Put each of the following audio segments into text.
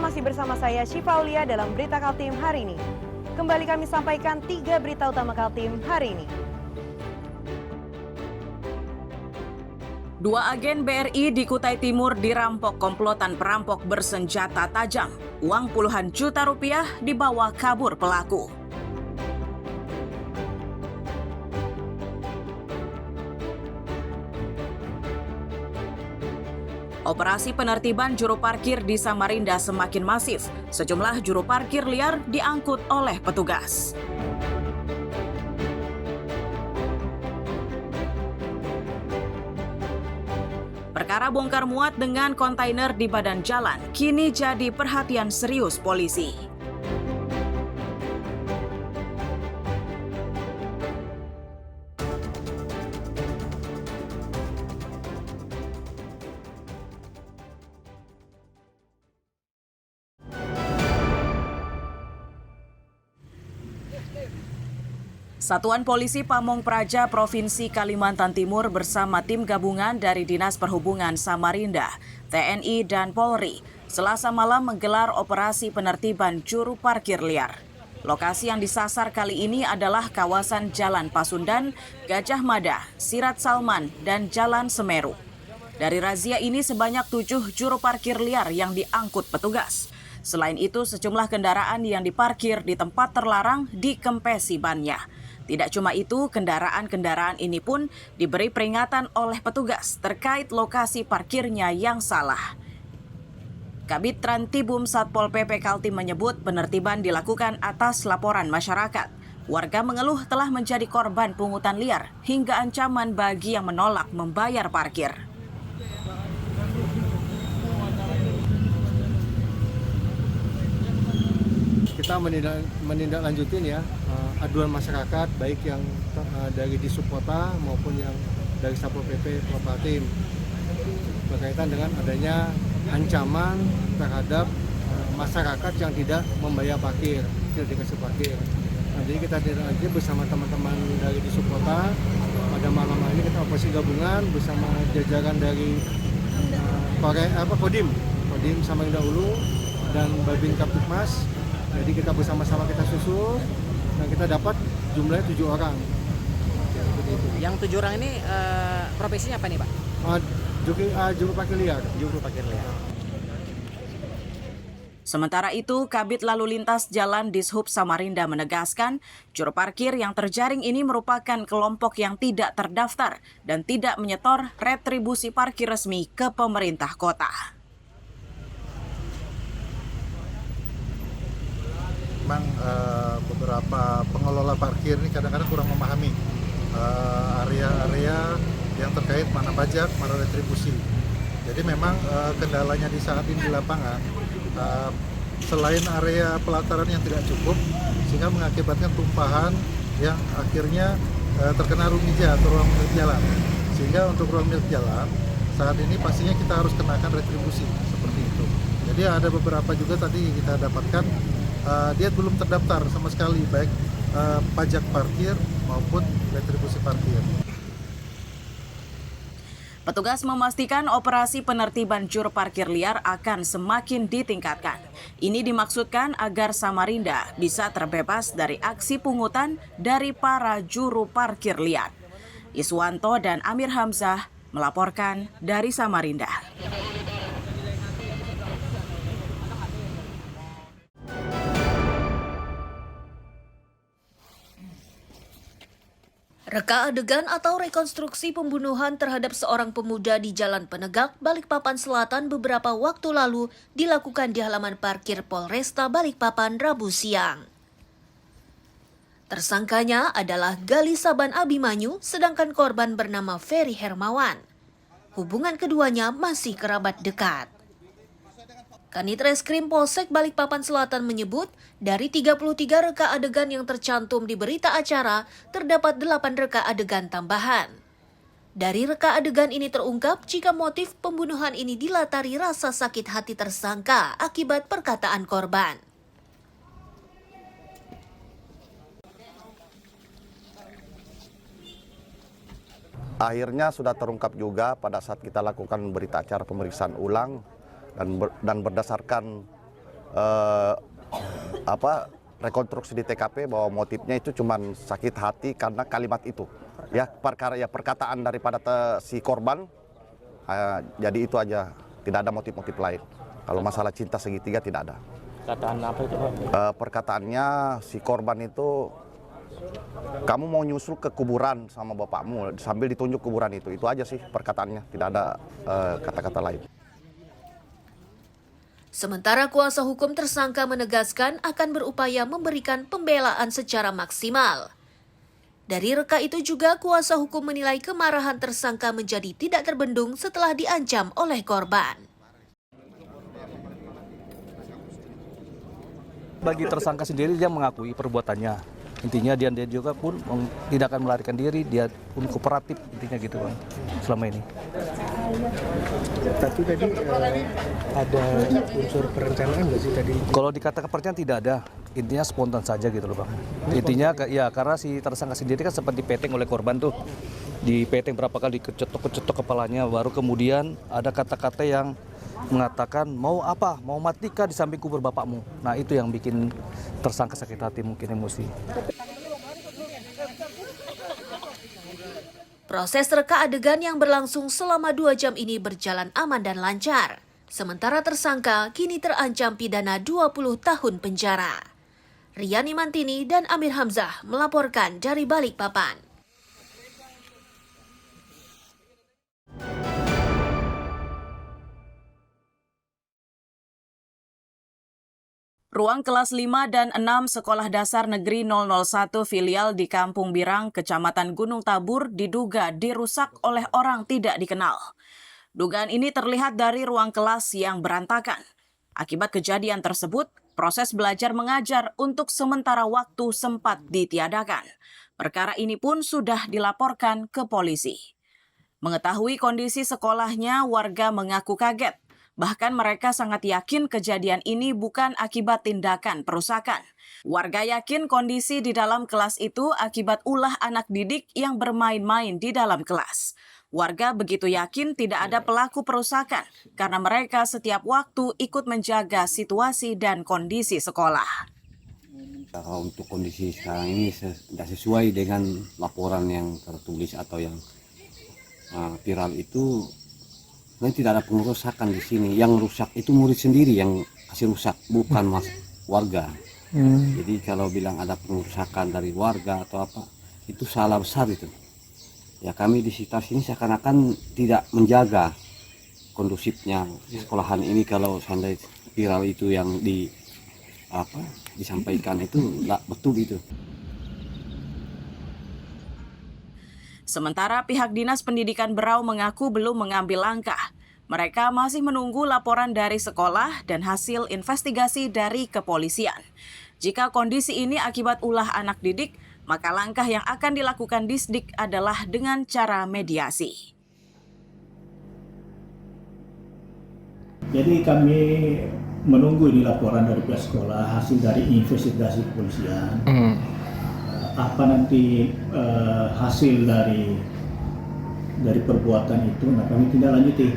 masih bersama saya Syifa Aulia dalam Berita Kaltim hari ini. Kembali kami sampaikan 3 berita utama Kaltim hari ini. 2 agen BRI di Kutai Timur dirampok komplotan perampok bersenjata tajam. Uang puluhan juta rupiah dibawa kabur pelaku. Operasi penertiban juru parkir di Samarinda semakin masif. Sejumlah juru parkir liar diangkut oleh petugas. Perkara bongkar muat dengan kontainer di badan jalan kini jadi perhatian serius polisi. Satuan Polisi Pamong Praja Provinsi Kalimantan Timur bersama tim gabungan dari Dinas Perhubungan Samarinda, TNI, dan Polri Selasa malam menggelar operasi penertiban juru parkir liar. Lokasi yang disasar kali ini adalah kawasan Jalan Pasundan, Gajah Mada, Sirat Salman, dan Jalan Semeru. Dari razia ini sebanyak 7 juru parkir liar yang diangkut petugas. Selain itu, sejumlah kendaraan yang diparkir di tempat terlarang dikempesi bannya. Tidak cuma itu, kendaraan-kendaraan ini pun diberi peringatan oleh petugas terkait lokasi parkirnya yang salah. Kabid Trantibum Satpol PP Kaltim menyebut penertiban dilakukan atas laporan masyarakat. Warga mengeluh telah menjadi korban pungutan liar hingga ancaman bagi yang menolak membayar parkir. Kita menindaklanjutin ya aduan masyarakat baik yang dari di subkota maupun yang dari Satpol PP Kota Kaltim berkaitan dengan adanya ancaman terhadap masyarakat yang tidak membayar parkir, tidak dikasih parkir. Nah, jadi kita tindak bersama teman-teman dari di subkota pada malam ini kita operasi gabungan bersama jajaran dari Kodim Samarinda Hulu dan Babin Kaptipmas. Jadi kita bersama-sama kita susun dan kita dapat jumlahnya 7 orang. Yang 7 orang ini profesinya apa nih Pak? Juru parkir liar. Juru parkir liar. Sementara itu, Kabid Lalu Lintas Jalan Dishub Samarinda menegaskan juru parkir yang terjaring ini merupakan kelompok yang tidak terdaftar dan tidak menyetor retribusi parkir resmi ke pemerintah kota. Memang beberapa pengelola parkir ini kadang-kadang kurang memahami area-area yang terkait mana pajak, mana retribusi. Jadi memang kendalanya di saat ini di lapangan, selain area pelataran yang tidak cukup, sehingga mengakibatkan tumpahan yang akhirnya terkena ruang hijau atau ruang milik jalan. Sehingga untuk ruang milik jalan, saat ini pastinya kita harus kenakan retribusi, seperti itu. Jadi ada beberapa juga tadi kita dapatkan, dia belum terdaftar sama sekali, baik pajak parkir maupun retribusi parkir. Petugas memastikan operasi penertiban juru parkir liar akan semakin ditingkatkan. Ini dimaksudkan agar Samarinda bisa terbebas dari aksi pungutan dari para juru parkir liar. Iswanto dan Amir Hamzah melaporkan dari Samarinda. Reka adegan atau rekonstruksi pembunuhan terhadap seorang pemuda di Jalan Penegak, Balikpapan Selatan beberapa waktu lalu dilakukan di halaman parkir Polresta Balikpapan Rabu siang. Tersangkanya adalah Gali Saban Abimanyu, sedangkan korban bernama Ferry Hermawan. Hubungan keduanya masih kerabat dekat. Kanit Reskrim Polsek Balikpapan Selatan menyebut, dari 33 reka adegan yang tercantum di berita acara, terdapat 8 reka adegan tambahan. Dari reka adegan ini terungkap jika motif pembunuhan ini dilatari rasa sakit hati tersangka akibat perkataan korban. Akhirnya sudah terungkap juga pada saat kita lakukan berita acara pemeriksaan ulang dan berdasarkan eh, rekonstruksi di TKP bahwa motifnya itu cuma sakit hati karena kalimat itu. Ya perkataan daripada si korban. Jadi itu aja, tidak ada motif-motif lain. Kalau masalah cinta segitiga tidak ada. Perkataan apa itu, Pak? Perkataannya si korban itu, kamu mau nyusul ke kuburan sama bapakmu sambil ditunjuk kuburan itu aja sih perkataannya, tidak ada kata-kata lain. Sementara kuasa hukum tersangka menegaskan akan berupaya memberikan pembelaan secara maksimal. Dari reka itu juga kuasa hukum menilai kemarahan tersangka menjadi tidak terbendung setelah diancam oleh korban. Bagi tersangka sendiri, dia mengakui perbuatannya. Intinya dia juga pun tidak akan melarikan diri, dia pun kooperatif, intinya gitu Bang, selama ini. Tapi tadi ada unsur perencanaan nggak sih tadi? Kalau dikatakan perencanaan tidak ada, intinya spontan saja gitu loh Bang. Intinya ya karena si tersangka sendiri kan sempat dipeteng oleh korban tuh. Dipeteng berapa kali, kecetok kepalanya, baru kemudian ada kata-kata yang mengatakan mau apa, mau mati kah di samping kubur bapakmu. Nah itu yang bikin tersangka sakit hati, mungkin emosi. Proses reka adegan yang berlangsung selama 2 jam ini berjalan aman dan lancar. Sementara tersangka kini terancam pidana 20 tahun penjara. Riani Mantini dan Amir Hamzah melaporkan dari Balikpapan. Ruang kelas 5 dan 6 Sekolah Dasar Negeri 001 filial di Kampung Birang, Kecamatan Gunung Tabur diduga dirusak oleh orang tidak dikenal. Dugaan ini terlihat dari ruang kelas yang berantakan. Akibat kejadian tersebut, proses belajar mengajar untuk sementara waktu sempat ditiadakan. Perkara ini pun sudah dilaporkan ke polisi. Mengetahui kondisi sekolahnya, warga mengaku kaget. Bahkan mereka sangat yakin kejadian ini bukan akibat tindakan perusakan. Warga yakin kondisi di dalam kelas itu akibat ulah anak didik yang bermain-main di dalam kelas. Warga begitu yakin tidak ada pelaku perusakan karena mereka setiap waktu ikut menjaga situasi dan kondisi sekolah. Kalau untuk kondisi sekarang ini tidak sesuai dengan laporan yang tertulis atau yang viral itu. Nanti tidak ada pengerusakan di sini. Yang rusak itu murid sendiri yang kasih rusak, bukan warga. Jadi kalau bilang ada pengerusakan dari warga atau apa, itu salah besar itu. Ya kami di sekitar sini seakan-akan tidak menjaga kondusifnya sekolahan ini. Kalau seandainya viral itu yang disampaikan itu tidak betul itu. Sementara pihak Dinas Pendidikan Berau mengaku belum mengambil langkah. Mereka masih menunggu laporan dari sekolah dan hasil investigasi dari kepolisian. Jika kondisi ini akibat ulah anak didik, maka langkah yang akan dilakukan Disdik adalah dengan cara mediasi. Jadi kami menunggu ini laporan dari pihak sekolah, hasil dari investigasi kepolisian. Apa nanti hasil dari perbuatan itu, nah kami tindak lanjuti.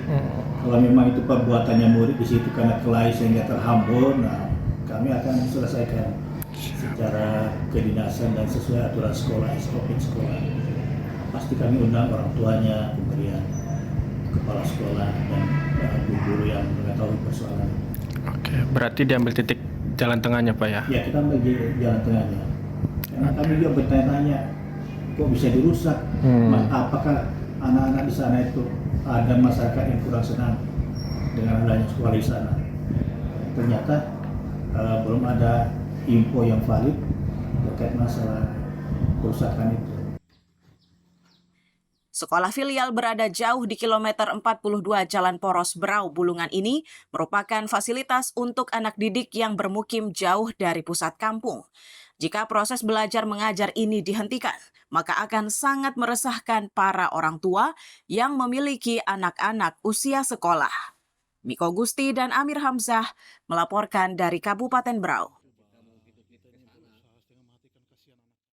Kalau memang itu perbuatannya murid di situ karena kelahi sehingga terhambur, nah kami akan selesaikan secara kedinasan dan sesuai aturan sekolah, SOP sekolah. Pasti kami undang orang tuanya, kemudian kepala sekolah dan guru yang mengetahui persoalan. Oke, berarti diambil titik jalan tengahnya Pak ya? Ya, kita ambil jalan tengahnya. Karena kami juga bertanya-tanya, kok bisa dirusak? Apakah anak-anak di sana itu ada masyarakat yang kurang senang dengan adanya sekolah di sana? Ternyata belum ada info yang valid terkait masalah kerusakan itu. Sekolah filial berada jauh di kilometer 42 Jalan Poros Berau Bulungan ini merupakan fasilitas untuk anak didik yang bermukim jauh dari pusat kampung. Jika proses belajar mengajar ini dihentikan, maka akan sangat meresahkan para orang tua yang memiliki anak-anak usia sekolah. Miko Gusti dan Amir Hamzah melaporkan dari Kabupaten Berau.